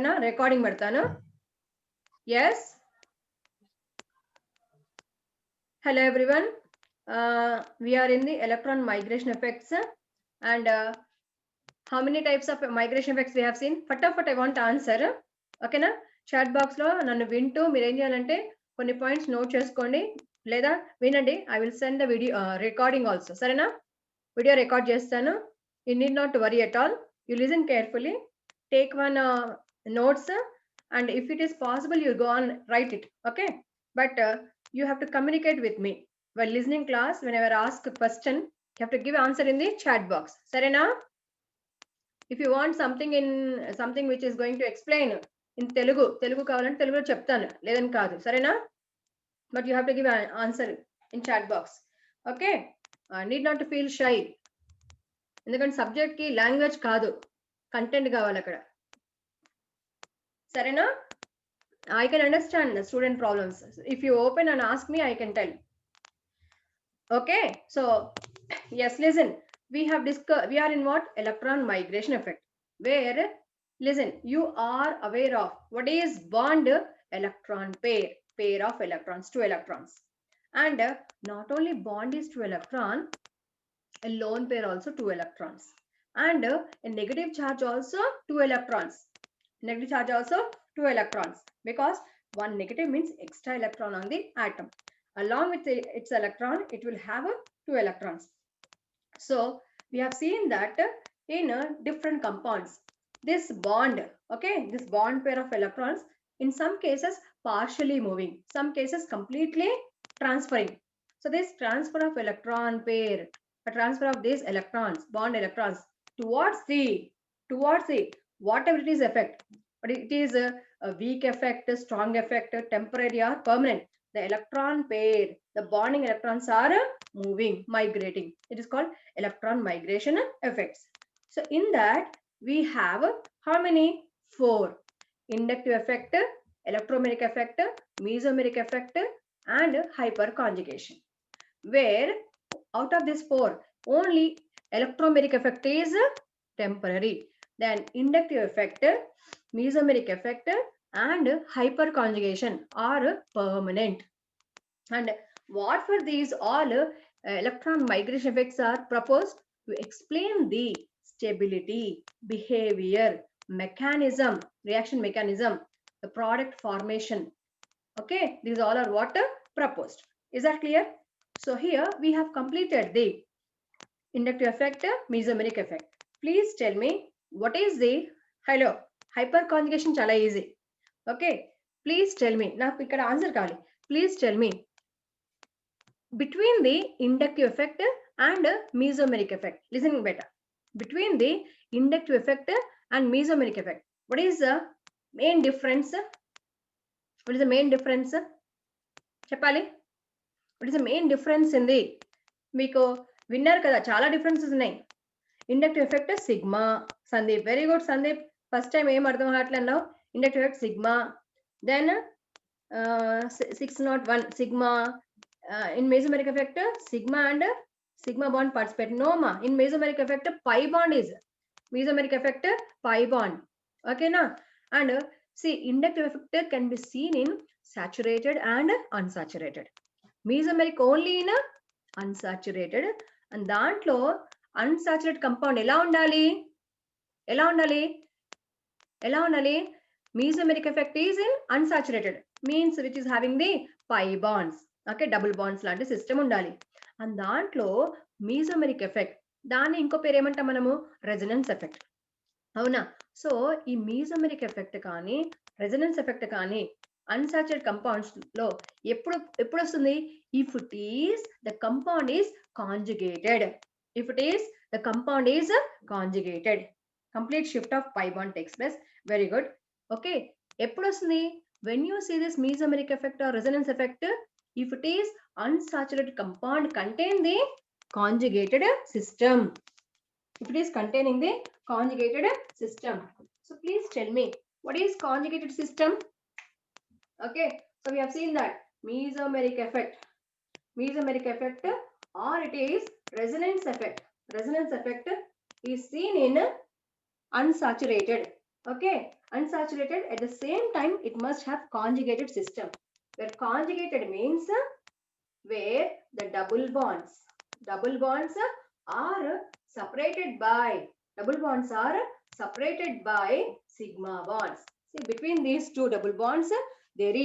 సరేనా రికార్డింగ్ పెడతాను yes hello everyone we are in the electron migration effects and how many types of migration effects we have seen ఫటాఫట్ I want to answer ఓకేనా chat box లో నన్ను వింటూ మీరు ఏం చేయాలంటే కొన్ని పాయింట్స్ నోట్ చేసుకోండి లేదా వినండి I will send the video recording also సరేనా వీడియో రికార్డ్ చేస్తాను you need not to worry at all you listen carefully take one notes and if it is possible you go on write it okay but you have to communicate with me while listening class whenever I ask a question you have to give answer in the chat box sarena if you want something in something which is going to explain in telugu kavalante telugulo cheptanu ledani kaadu sarena but you have to give an answer in chat box okay need not to feel shy ఎందుకంటే subject కి language కాదు content కావాలి అక్కడ సరేనా I can understand the student problems if you open and ask me I can tell okay so yes listen we have discussed we are in what electron migration effect where listen you are aware of what is bond electron pair of electrons two electrons and not only bond is two electron a lone pair also two electrons and a negative charge also two electrons negative charge also two electrons because one negative means extra electron on the atom along with its electron it will have two electrons so we have seen that in different compounds this bond okay this bond pair of electrons in some cases partially moving some cases completely transferring so this transfer of electron pair a transfer of these electrons bond electrons towards the whatever it is effect but it is a weak effect a strong effect a temporary or permanent the electron pair the bonding electrons are moving migrating it is called electron migration effects so in that we have how many four inductive effect electromeric effect mesomeric effect and hyperconjugation where out of this four only electromeric effect is temporary then inductive effect mesomeric effect and hyperconjugation are permanent and what for these all electron migration effects are proposed to explain the stability behavior mechanism reaction mechanism the product formation okay these all are what proposed is that clear so here we have completed the inductive effect mesomeric effect please tell me what is the hello hyperconjugation chala easy okay please tell me నాకు ఇక్కడ answer కావాలి please tell me between the inductive effect and mesomeric effect listen better between the inductive effect and mesomeric effect what is the main difference what is the main difference చెప్పాలి what is the main difference in the మీకు విన్నారు కదా చాలా differences ఉన్నాయి inductive effect sigma Sandeep very good Sandeep first time ఏం అర్థం కావట్లేదు inductive effect sigma then 601 sigma in mesomeric effect sigma and sigma bond participate no ma in mesomeric effect pi bond is mesomeric effect pi bond okay na and see inductive effect can be seen in saturated and unsaturated mesomeric only in unsaturated and దాంట్లో unsaturated compound ఎలా ఉండాలి mesomeric effect is in unsaturated means which is having the pi bonds okay double bonds లాంటి system ఉండాలి and దాంట్లో mesomeric effect దాన్ని ఇంకో పేరు ఏమంటాం మనము రెజొనెన్స్ ఎఫెక్ట్ అవునా సో ఈ mesomeric ఎఫెక్ట్ కానీ రెజొనెన్స్ ఎఫెక్ట్ కానీ unsaturated compounds లో ఎప్పుడు వస్తుంది if it is the compound is conjugated if it is the compound is conjugated complete shift of pi bond takes place very good okay ఎప్పుడు వస్తుంది when you see this mesomeric effect or resonance effect if it is unsaturated compound contain the conjugated system if it is containing the conjugated system so please tell me what is conjugated system okay so we have seen that mesomeric effect or it is resonance effect is seen in unsaturated okay Unsaturated, at the same time, it must have conjugated system. Where conjugated means where the double bonds are separated by sigma bonds. See, between these two double bonds, there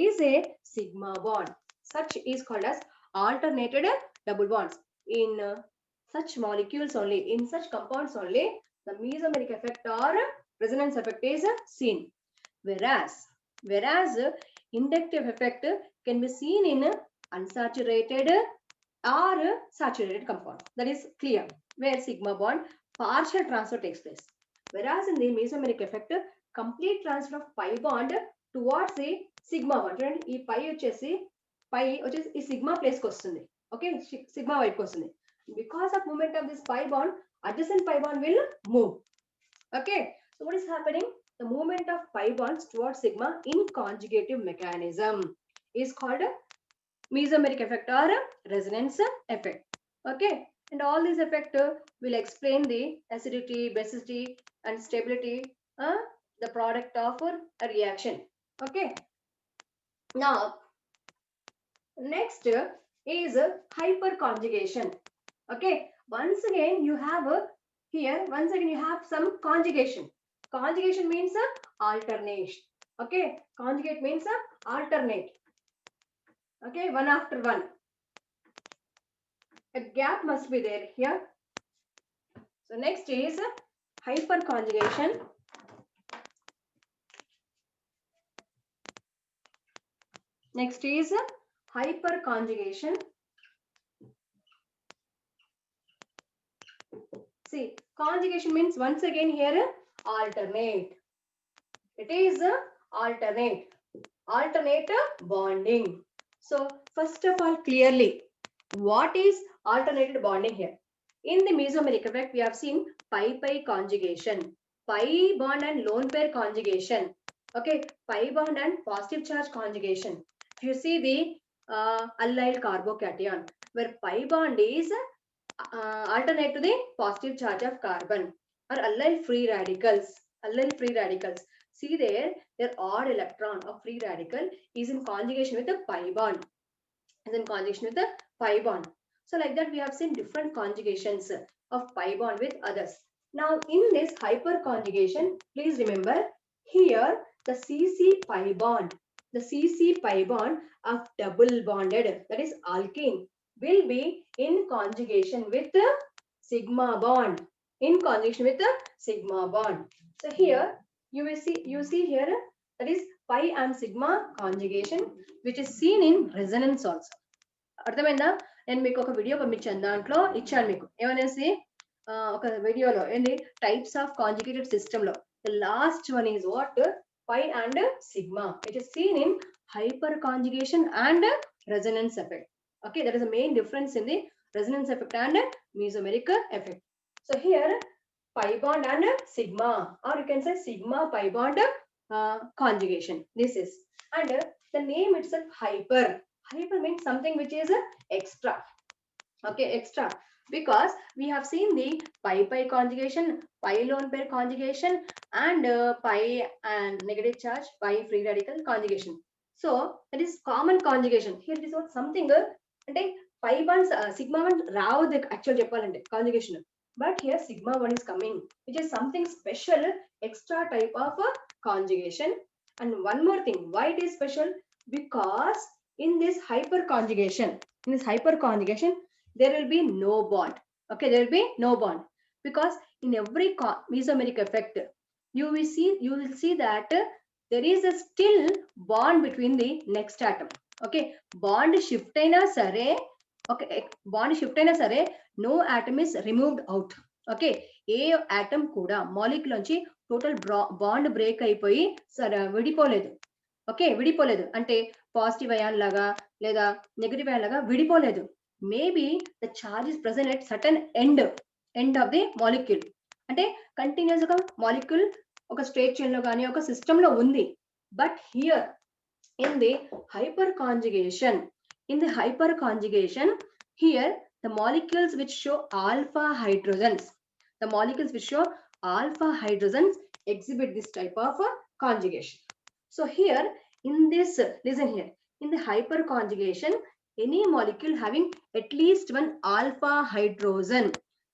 is a sigma bond. Such is called as alternated double bonds. In such molecules only, in such compounds only, the mesomeric effect or resonance effect is seen. Whereas inductive effect can be seen in unsaturated or saturated compound. That is clear, where sigma bond partial transfer takes place. Whereas in the mesomeric effect, complete transfer of pi bond towards the sigma bond. చూడండి ఈ పై వచ్చేసి ఈ sigma place కి వస్తుంది. Okay, sigma వైపుకి వస్తుంది. Because of movement of this pi bond, adjacent pi bond will move. Okay, so what is happening? The movement of pi bonds towards sigma in conjugative mechanism is called mesomeric effect or resonance effect. Okay, and all these effect will explain the acidity, basicity, and stability, the product of a reaction. Okay, now next is hyperconjugation. Okay, once again you have some conjugation. Conjugation means alternate. Okay, conjugate means alternate. Okay, one after one. A gap must be there here. So next is hyperconjugation. Next is hyperconjugation. See, conjugation means once again here alternate. It is alternate bonding. So first of all, clearly, what is alternated bonding here? In the mesomeric effect, we have seen pi conjugation, pi bond and lone pair conjugation. Okay, pi bond and positive charge conjugation. If you see the allyl carbocation, where pi bond is alternate to the positive charge of carbon, or allyl free radicals. See there, their odd electron of free radical is in conjugation with the pi bond. So like that, we have seen different conjugations of pi bond with others. Now in this hyperconjugation, please remember here the CC pi bond of double bonded, that is alkene, will be in conjugation with the sigma bond. So here you see here, that is pi and sigma conjugation, which is seen in resonance also. అర్థమైందా? నేను మీకు ఒక video పంపించాను, దాంట్లో ఇచ్చాను మీకు ఏమనేసి ఒక వీడియోలో ఏంది టైప్స్ ఆఫ్ కాంజుగేటెడ్ సిస్టమ్ లో the last one is what pi and sigma. It is seen in hyperconjugation and resonance effect. Okay, that is the main difference in the resonance effect and mesomeric effect. So here pi bond and sigma, or you can say sigma pi bond conjugation. This is, and the name itself hyper means something which is extra. Okay, extra, because we have seen the pi conjugation, pi lone pair conjugation, and pi and negative charge pi free radical conjugation. So that is common conjugation. Here it is what something అంటే pi bonds sigma one రావు actual చెప్పాలంటే conjugation, but here sigma one is coming, which is something special, extra type of conjugation. And one more thing, why it is special? Because in this hyperconjugation, there will be no bond. Okay, there will be no bond, because in every mesomeric effect, you will see that there is a still bond between the next atom. Okay, bond shift aina sare, no atom is removed out. Okay, A atom కూడా molecule నుంచి total bond break అయిపోయి విడిపోలేదు. Okay, విడిపోలేదు అంటే positive ion లాగా లేదా negative ion లాగా విడిపోలేదు. Maybe the charge is present at certain end of the molecule, అంటే continuous గా మాలిక్యూల్ ఒక స్ట్రేట్ చైన్ లో కానీ ఒక సిస్టమ్ లో ఉంది. But here in the hyperconjugation, here the molecules which show alpha hydrogens, alpha hydrogens exhibit this type of conjugation. So here in this, listen here, in the hyperconjugation, any molecule having at least one alpha hydrogen,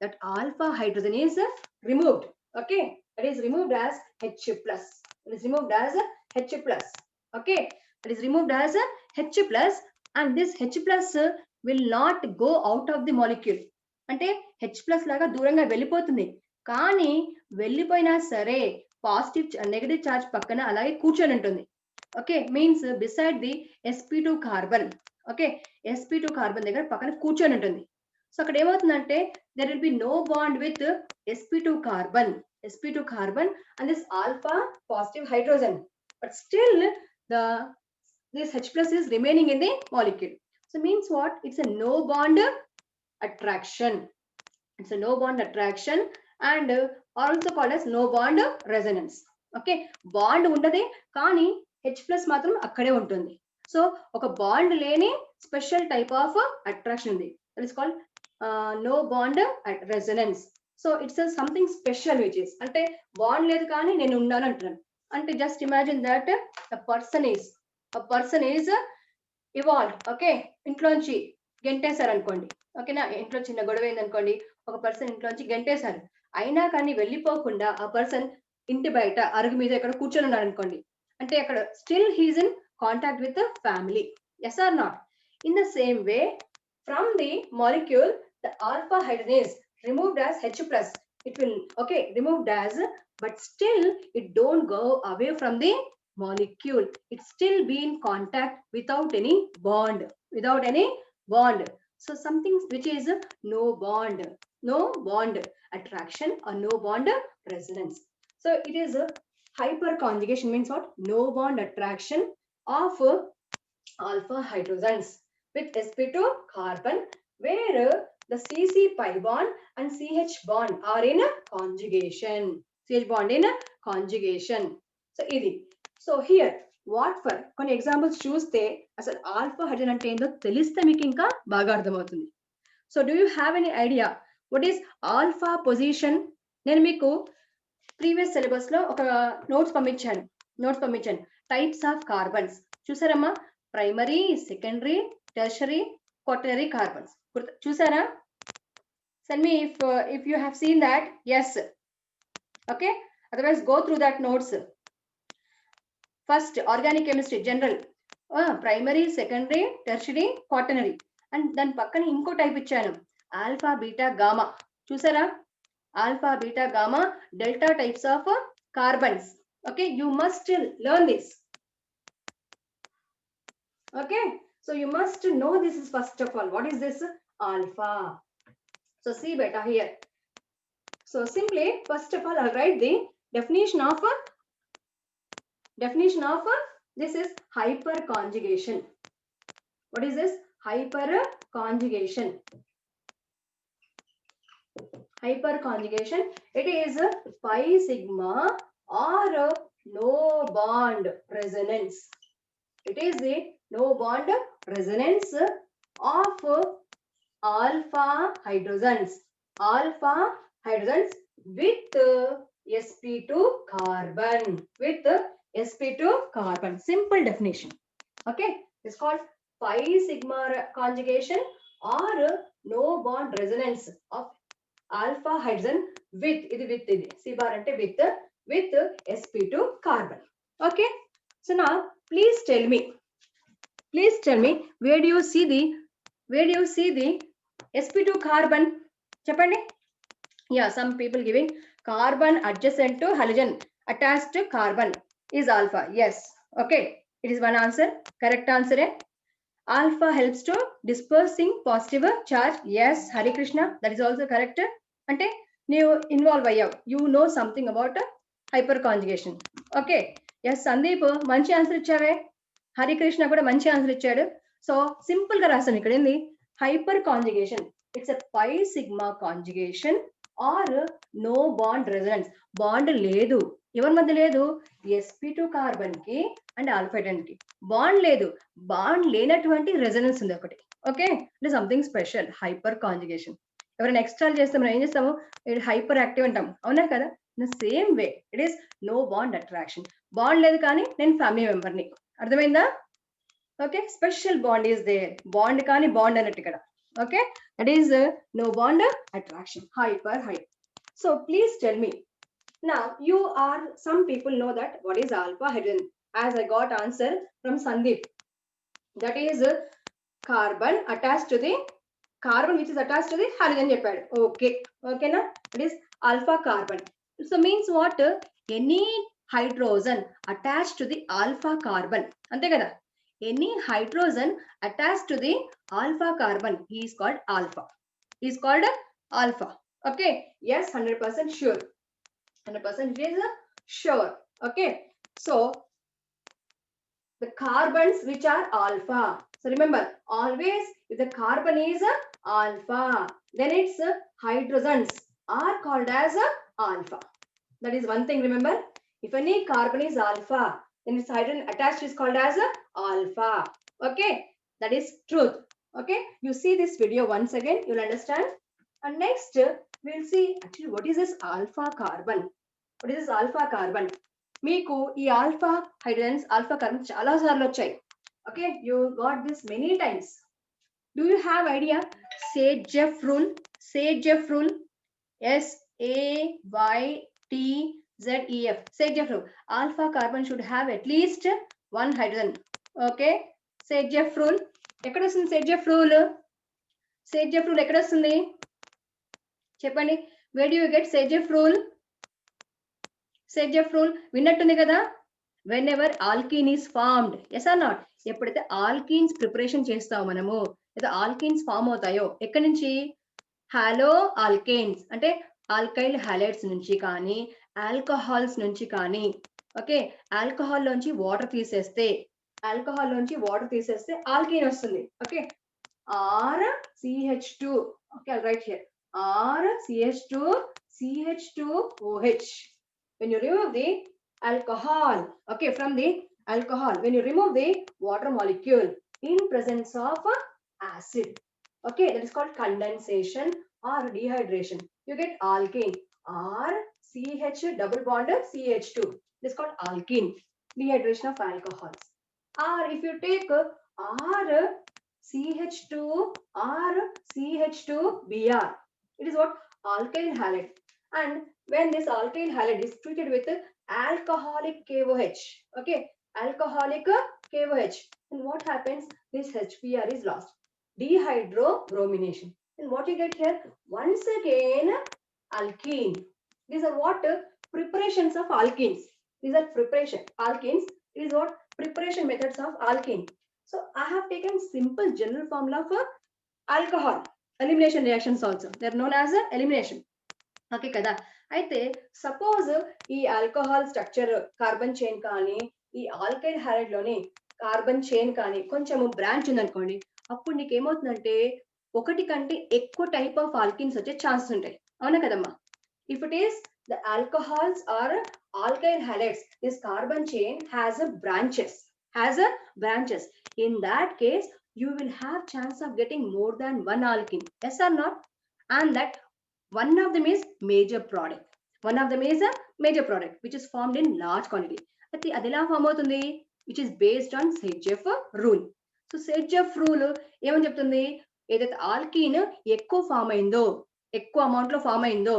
that alpha hydrogen is removed. Okay, it is removed as H plus. It is removed as H plus. Okay, it is removed as H plus, and this H plus will not go out of the molecule. అంటే H plus లాగా దూరంగా వెళ్ళిపోతుంది, కానీ వెళ్ళిపోయినా సరే positive negative charge పక్కన అలాగే కూర్చొని ఉంటుంది. Okay, means beside the sp2 carbon. Okay, sp2 carbon దగ్గర పక్కన కూర్చొని ఉంటుంది. సో అక్కడ ఏమవుతుందంటే there will be no bond with sp2 carbon and this alpha positive hydrogen, but still this H plus is remaining in the molecule. So means what? It's a no bond attraction. It's a no bond attraction and also called as no bond resonance. Okay, bond ఉండదే కానీ H plus మాత్రం అక్కడే ఉంటుంది. So ఒక bond లేని special type of attraction ఉంది, that is called no bond resonance. So it's something special which is, అంటే bond లేదు కానీ నేను ఉన్నాను అంటున్నాను. అంటే just imagine that a person is evolved. Okay, ఇంట్లోంచి గెంటేశారు అనుకోండి. ఓకేనా, ఇంట్లో చిన్న గొడవ అయింది అనుకోండి, ఒక పర్సన్ ఇంట్లోంచి గెంటేశారు, అయినా కానీ వెళ్ళిపోకుండా ఆ పర్సన్ ఇంటి బయట అరుగు మీద ఎక్కడ కూర్చొని ఉన్నాడు అనుకోండి, అంటే అక్కడ still he's in contact with family. Yes or not? In the same way from the molecule the alpha hydrogen is removed as H plus. It will, okay, removed as, but still it don't go away from the molecule. It still be in contact without any bond. So something which is no bond attraction or no bond resonance. So it is a hyperconjugation, means what? No bond attraction of alpha hydrogens with sp2 carbon, where the CC pi bond and CH bond are in a conjugation. CH bond in a conjugation. So ఇది. So here what for కొన్ని examples చూస్తే అసలు alpha hydrogen అంటే ఏందో తెలిస్తే మీకు ఇంకా బాగా అర్థమవుతుంది. So do you have any idea what is alpha position? నేను మీకు ప్రీవియస్ సిలబస్ లో ఒక నోట్స్ పంపించాను టైప్స్ ఆఫ్ కార్బన్స్. చూసారమ్మా? Primary, secondary, tertiary, quaternary carbons. చూసారా? Send me if you have seen that. Yes. Okay, otherwise go through that notes. First organic chemistry general, primary, secondary, tertiary, quaternary, and then పక్కన ఇంకో type ఇచ్చాను alpha, beta, gamma. చూసారా? Alpha, beta, gamma, delta types of carbons. Okay, you must learn this. Okay, so you must know this is first of all. What is this alpha? So see beta here. So simply first of all I'll write the definition of this is hyperconjugation. What is this hyperconjugation? Hyperconjugation, it is pi sigma or no bond resonance. It is the no bond resonance of alpha hydrogens with sp2 carbon. Simple definition. Okay, it's called pi sigma conjugation or no bond resonance of alpha hydrogen with C bar ante with sp2 carbon. Okay, so now please tell me where do you see the sp2 carbon? Cheppandi. Yeah, some people giving carbon adjacent to halogen attached to carbon is alpha. Yes, okay, it is one answer. Correct answer. Alpha helps to dispersing positive charge. Yes, Hari Krishna, that is also correct. Ante you involve ayyav, you know something about hyperconjugation. Okay, yes, Sandeep manchi answer ichave. Hari Krishna kuda manchi answer ichchadu. So simple ga rasanu ikkada endi hyperconjugation. It's a pi sigma conjugation or no bond resonance. Bond ledu, ఎవరి మధ్య లేదు? sp2 carbon కి and alpha hydrogen కి bond లేదు. Bond లేనటువంటి resonance ఉంది ఒకటి. Okay, అంటే సంథింగ్ స్పెషల్ హైపర్ కాంజుగేషన్. ఎవరైనా ఎక్స్ట్రా చేస్తే మనం ఏం చేస్తాము? హైపర్ యాక్టివ్ అంటాం, అవునా కదా? In the same way, it is no bond attraction. Bond లేదు కానీ నేను ఫ్యామిలీ మెంబర్ని, అర్థమైందా? Okay, special bond is there. Bond కానీ బాండ్ అన్నట్టు ఇక్కడ. Okay, that is no bond attraction, hyper high. So please tell me now, you are, some people know that what is alpha hydrogen, as I got answer from Sandeep. That is carbon attached to the carbon which is attached to the hydrogen చెప్పాడు. Okay, okay na, it is alpha carbon. So means what? Any hydrogen attached to the alpha carbon, అంతే కదా, any hydrogen attached to the alpha carbon, he is called alpha. He is called alpha. Okay, yes, 100% sure, 100% is sure. Okay, so the carbons which are alpha, so remember always if the carbon is alpha, then its hydrogens are called as alpha. That is one thing, remember, if any carbon is alpha, then its hydrogen attached is called as alpha. Okay, that is truth. Okay, you see this video once again, you'll understand. And next we'll see actually what is this alpha carbon. What is this alpha carbon? మీకు ఈ alpha hydrogens, alpha carbon చాలా సార్లు వచ్చాయి. Okay, you got this many times. Do you have idea Saytzeff rule? Saytzeff rule, SAYTZEF, Saytzeff rule. Alpha carbon should have at least 1 hydrogen. Okay, Saytzeff rule ఎక్కడ వస్తుంది? Saytzeff rule, Saytzeff rule ఎక్కడ వస్తుంది చెప్పండి? Where do you get Saytzeff rule? Saytzeff rule విన్నట్టుంది కదా. Whenever alkene is formed, yes or not, ఎప్పుడైతే alkenes preparation చేస్తామో మనము, లేదా ఆల్కీన్స్ ఫామ్ అవుతాయో ఎక్కడి నుంచి? హాలో ఆల్కేన్స్ అంటే ఆల్కైల్ హాలైడ్స్ నుంచి కానీ ఆల్కహాల్స్ నుంచి కానీ. ఓకే, ఆల్కహాల్ లోంచి వాటర్ తీసేస్తే, ఆల్కహాల్ లోంచి వాటర్ తీసేస్తే ఆల్కీన్ వస్తుంది. Okay, RCH2. Okay, I'll write here RCH2CH2OH. When you remove the alcohol, okay, from the alcohol, when you remove the water molecule in presence of acid, okay, that is called condensation or dehydration. You get alkene, RCH double bond CH2. This is called alkene, dehydration of alcohols. Or if you take RCH2 or CH2Br, it is what? Alkyl halide. And when this alkyl halide is treated with alcoholic KOH, okay, alcoholic KOH, and what happens? This HBr is lost, dehydrobromination. And what you get here? Once again alkene. These are what? Preparations of alkenes. These are preparation alkenes. It is what? Preparation methods of alkene. So I have taken simple general formula of alcohol elimination reactions also. They are known as elimination. Okay కదా. అయితే suppose ఈ alcohol structure carbon chain కానీ ఈ alkyl halide లోని carbon chain కానీ కొంచెము branch ఉందనుకోండి, అప్పుడు నీకు ఏమవుతుందంటే ఒకటి కంటే ఎక్కువ టైప్ ఆఫ్ ఆల్కిన్స్ వచ్చే ఛాన్సెస్ ఉంటాయి. అవునా కదమ్మా? If it is the alcohols or alkyl halides, this carbon chain has branches. In that case you will have chance of getting more than one alkene, yes or not? And that one of them is major product. One of them is a major product which is formed in large quantity. Ati adela form avutundi, which is based on Sagejeff rule. So Sagejeff rule ఏమని చెప్తుంది? ఏదైతే alkyne ఎక్కువ form అయిందో, ఎక్కువ amount లో form అయిందో,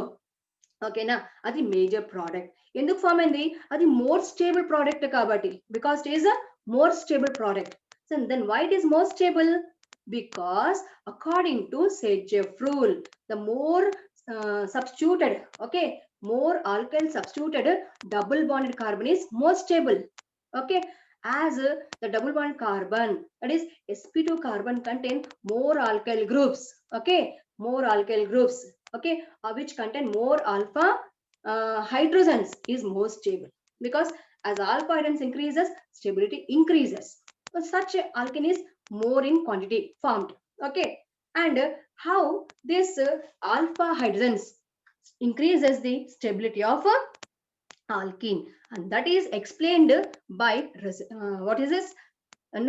ఓకేనా, అది మేజర్ ప్రోడక్ట్. ఎందుకు ఫామ్ అయింది? అది మోర్ స్టేబుల్ ప్రోడక్ట్ కాబట్టి, because it is a more stable product. So then why it is more stable? Because according to Sagejeff rule, the more substituted, okay, more alkyl substituted double bonded carbon is more stable. Okay, as the double bond carbon, that is sp2 carbon, contain more alkyl groups. Okay, more alkyl groups, okay, which contain more alpha hydrogens, is more stable. Because as alpha hydrogens increases, stability increases. So such alkene is more in quantity formed. Okay, and how this alpha hydrogens increases the stability of alkene, and that is explained by what is this?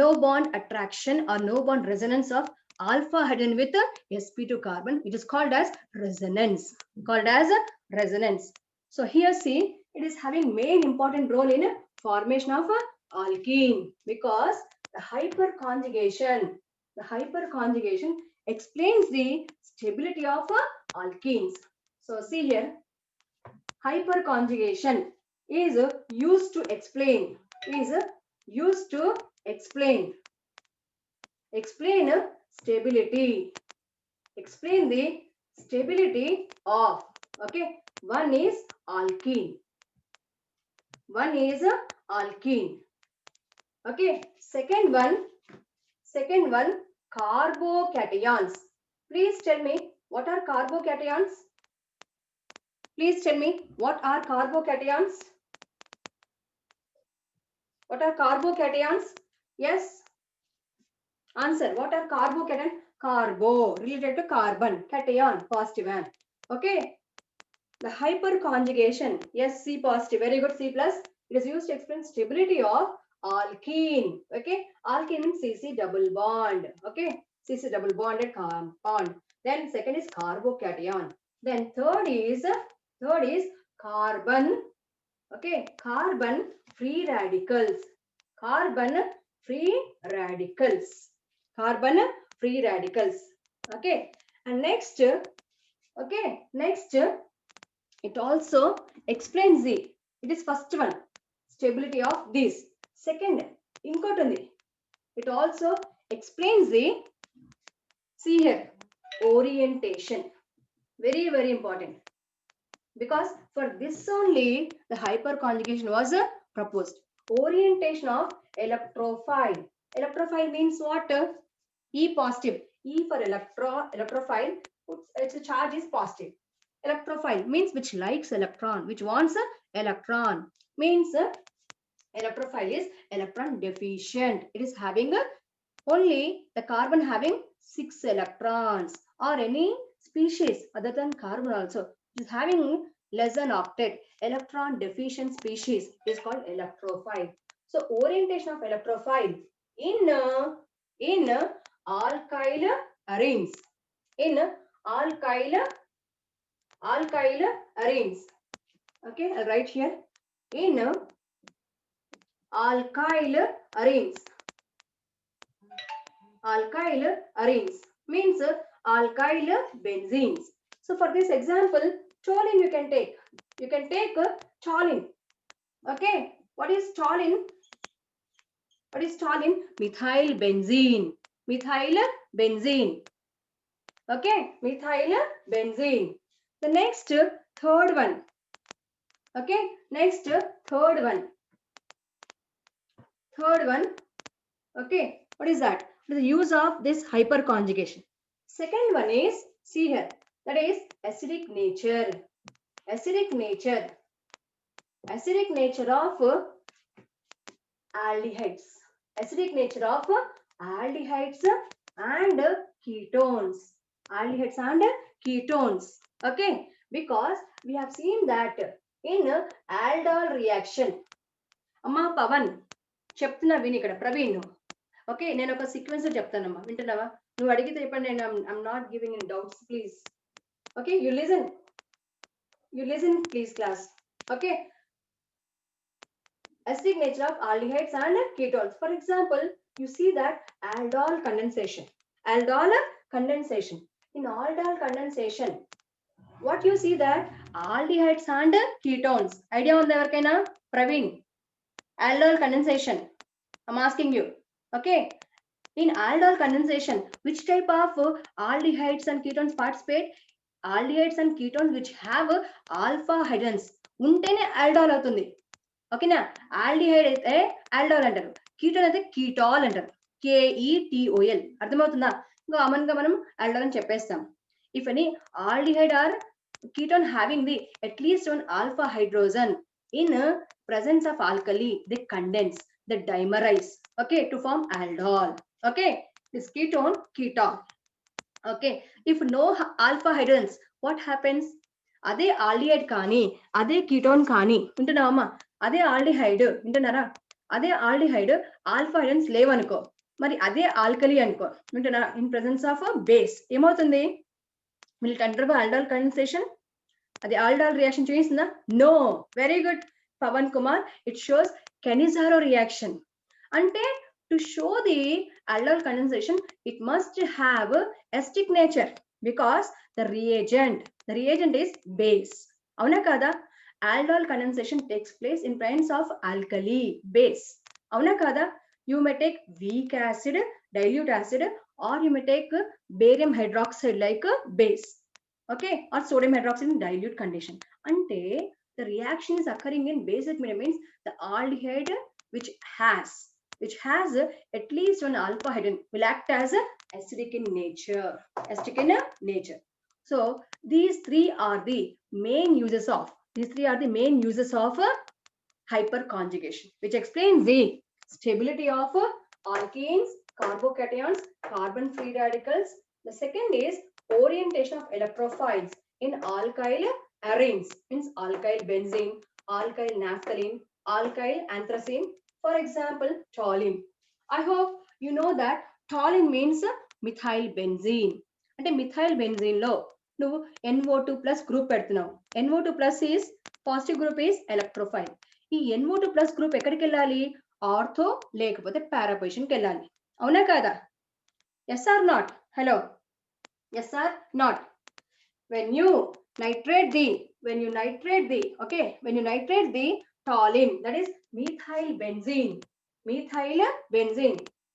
No bond attraction or no bond resonance of alpha hydrogen with sp2 carbon, which is called as resonance. So here see, it is having main important role in formation of alkene because the hyperconjugation explains the stability of alkenes. So see here, hyperconjugation is used to explain stability, explain the stability of, okay, one is alkene, okay. Second one carbocations. Please tell me what are carbocations. Please tell me what are carbocations. What are carbocations? Yes, answer. What are carbocations? Carbo related to carbon, cation positive one. Okay, the hyperconjugation, yes, C positive, very good, C plus. It is used to explain stability of alkene. Okay, alkene means CC double bond. Okay, CC double bonded compound. Then second is carbocation. Then third is carbon. Okay, carbon free radicals. Carbon free radicals. Carbon free radicals. Okay, and next, okay, next, it also explains the, it is first one, stability of these. Second, inkotandi, it also explains the, see here, orientation. Very, very important. Because for this only the hyperconjugation was proposed. Orientation of electrophile. Electrophile means what? E positive. E for electrophile, its charge is positive. Electrophile means which likes electron, which wants a electron. Means electrophile is electron deficient. It is having only the carbon having 6 electrons, or any species other than carbon also is having less than octet. Electron deficient species is called electrophile. So orientation of electrophile in alkyl arenes. In alkyl arenes. Okay, I'll write here. In alkyl arenes. Alkyl arenes means alkyl benzenes. So for this example, toluene you can take. You can take toluene. Okay, what is toluene? What is toluene? Methyl benzene. Methyl benzene. Okay, methyl benzene. The next third one. Okay, next third one. Third one. Okay, what is that? The use of this hyperconjugation. Second one is, see here, that is acidic nature. Acidic nature. Acidic nature of aldehydes. Acidic nature of aldehydes and ketones. Aldehydes and ketones. Okay, because we have seen that in aldol reaction. Amma Pavan, చెప్తున్నా విని ఇక్కడ Praveen. Okay, నేను ఒక sequence చెప్తానమ్మా, వింటున్నావా? నువ్వు అడిగితే చెప్పండి, నేను I'm not giving in doubts, please. Okay, you listen please class. Okay, acidic nature of aldehydes and ketones. For example, you see that aldol condensation. Aldol condensation. In aldol condensation, what you see that aldehydes and ketones. Idea on the ఎవరికైనా? Praveen. Aldol condensation. I'm asking you. Okay. In aldol condensation, which type of aldehydes and ketones participate? Aldehydes and ketones which have alpha hydrogens. ఉంటేనే aldol అవుతుంది. ఓకేనా? Aldehyde అయితే ఆల్డోల్ అంటారు, ketone అయితే కీటాల్ అంటారు, KETOL. అర్థమవుతుందా? ఇంకా కామన్ గా మనం ఆల్డోల్ అని చెప్పేస్తాం. If any aldehyde or ketone having the at least one alpha hydrogen in presence of alkali, they condense, they dimerize, okay, to form aldol. Okay, this ketone, ketol. Okay, if no alpha hydrogens, what happens? అదే aldehyde కానీ అదే ketone కానీ, వింటున్నావమ్మా? అదే aldehyde, వింటున్నారా? అదే aldehyde alpha hydrogens లేవనుకో, మరి అదే alkali అనుకో, వింటున్నారా? ఇన్ ప్రెసెన్స్ ఆఫ్ బేస్ ఏమవుతుంది? Will it undergo aldol condensation? అది aldol reaction చూపిస్తుందా? No. Very good, Pavan Kumar. It shows Cannizzaro reaction. Ante to show the aldol condensation, it must have acidic nature because the reagent is base. Avuna kada? Aldol condensation takes place in presence of alkali base. Avuna kada? You may take weak acid, dilute acid, or you may take barium hydroxide like a base. Okay, or sodium hydroxide in dilute condition. Ante the reaction is occurring in basic medium means the aldehyde which has at least one alpha hydrogen will act as acidic in nature. So these three are the main uses of hyperconjugation, which explains the stability of alkenes, carbocations, carbon free radicals. The second is orientation of electrophiles in alkyl arenes, means alkyl benzene, alkyl naphthalene, alkyl anthracene. For example, toluene. I hope you know that toluene means methyl benzene. అంటే methyl benzene లో నువ్వు NO2 plus group పెడుతున్నావు. NO2 plus is positive group is electrophile. ఈ NO2 plus group ఎక్కడికి వెళ్ళాలి? Ortho లేకపోతే పారా పొజిషన్కి వెళ్ళాలి. అవునా కాదా? Yes or not? Hello, yes or not? when you nitrate the toluene, that is methyl benzene,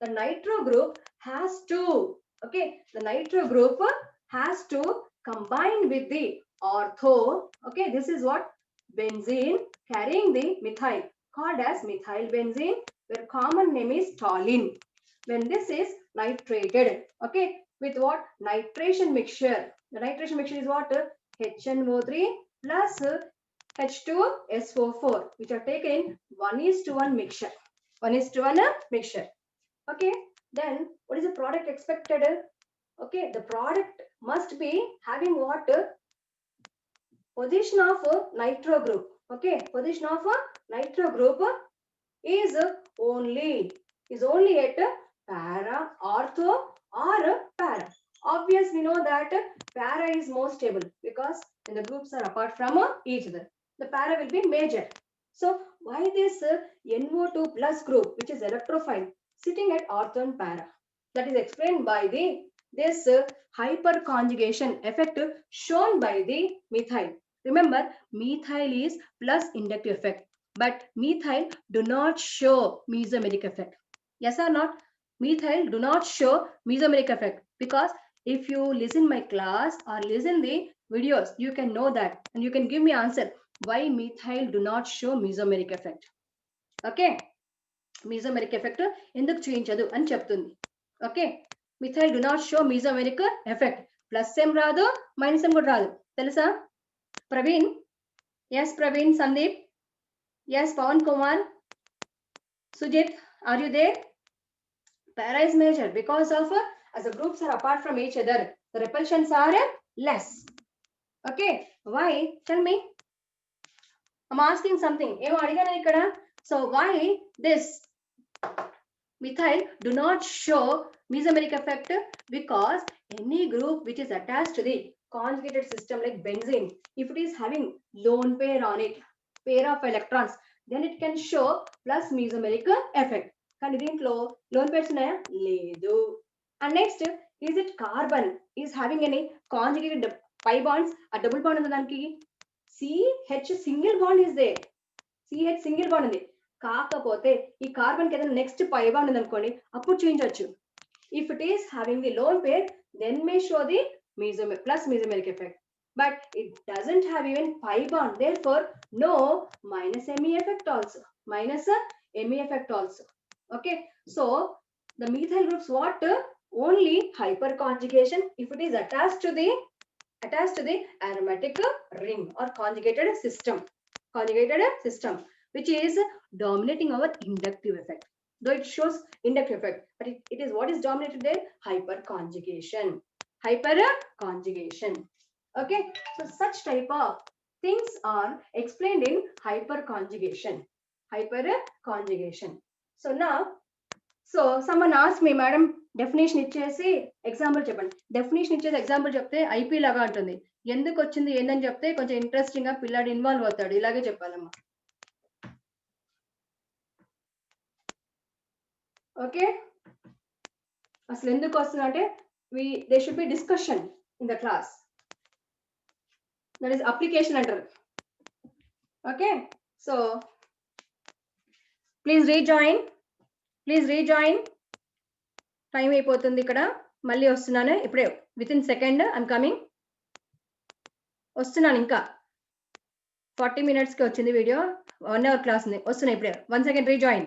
the nitro group has to combine with the ortho. Okay, this is what benzene carrying the methyl called as methyl benzene, where common name is toluene. When this is nitrated, okay, with what? Nitration mixture. The nitration mixture is what? HNO3 plus H2SO4, which are taken in 1:1 mixture. 1:1 mixture. Okay, then what is the product expected? Okay, the product must be having what? Position of nitro group. Okay, position of nitro group is only at para, ortho, or para. Obviously, we know that para is more stable because when the groups are apart from each other, the para will be major. So why this NO2 plus group, which is electrophile, sitting at ortho and para? That is explained by this hyperconjugation effect shown by the methyl. Remember, methyl is plus inductive effect, but methyl do not show mesomeric effect. Yes or not? Methyl do not show mesomeric effect because if you listen my class or listen the videos, you can know that and you can give me answer why methyl do not show mesomeric effect. Okay, mesomeric effect ఎందుకు చూయించదు అని చెప్తుంది. Okay, methyl do not show mesomeric effect. Plus ఏం రాదు, minus ఏం కూడా రాదు. తెలుసా? Praveen? Yes, Praveen, Sandeep? Yes, Pawan Kumar? Sujit, are you there? Para is major because of as the groups are apart from each other, the repulsions are less. Okay, why? Tell me. I'm asking something. So why this methyl do not show mesomeric effect? Because any group which is attached to the conjugated system like benzene, if it is having lone pair on it, pair of electrons, then it can show plus mesomeric effect. కానీ దీంట్లో loan pairs ఉన్నాయా? లేదు. And next, is it carbon is having any conjugated pi bonds? ఆ double bond ఉంది దానికి. CH single bond is there. CH single bond ఉంది. కాకపోతే ఈ కార్బన్ కి ఏదైనా నెక్స్ట్ పై బాండ్ ఉంది అనుకోండి, అప్పుడు చూపించవచ్చు. If it is having the lone pair, then may show the plus mesomeric effect. But it doesn't have even pi bond. Therefore, no minus Me effect also. Okay, so the methyl groups what? Only hyperconjugation if it is attached to the aromatic ring or conjugated system, which is dominating our inductive effect. Though it shows inductive effect, but it is what is dominated there? Hyperconjugation. Okay, so such type of things are explained in hyperconjugation. So now so someone ask me madam definition ఇచ్చేసి example చెప్పండి. Definition ఇచ్చేసి example చెప్తే IP లాగా ఉంటుంది. ఎందుకు వచ్చింది ఏందని చెప్తే కొంచెం ఇంట్రెస్టింగ్ గా పిల్లాడు ఇన్వాల్వ్ అవుతాడు. ఇలాగే చెప్పాలమ్మా. ఓకే, అసలు ఎందుకు వస్తుందంటే they should be discussion in the class. That is application అంటారు. Okay, so please rejoin. Time అయిపోతుంది ఇక్కడ. మళ్ళీ వస్తున్నాను ఇప్పుడే, within second I'm coming. వస్తున్నాను, ఇంకా 40 minutes కి వచ్చింది వీడియో, 1 hour క్లాస్ ఉంది. వస్తున్నా ఇప్పుడే. 1 second రీజాయిన్.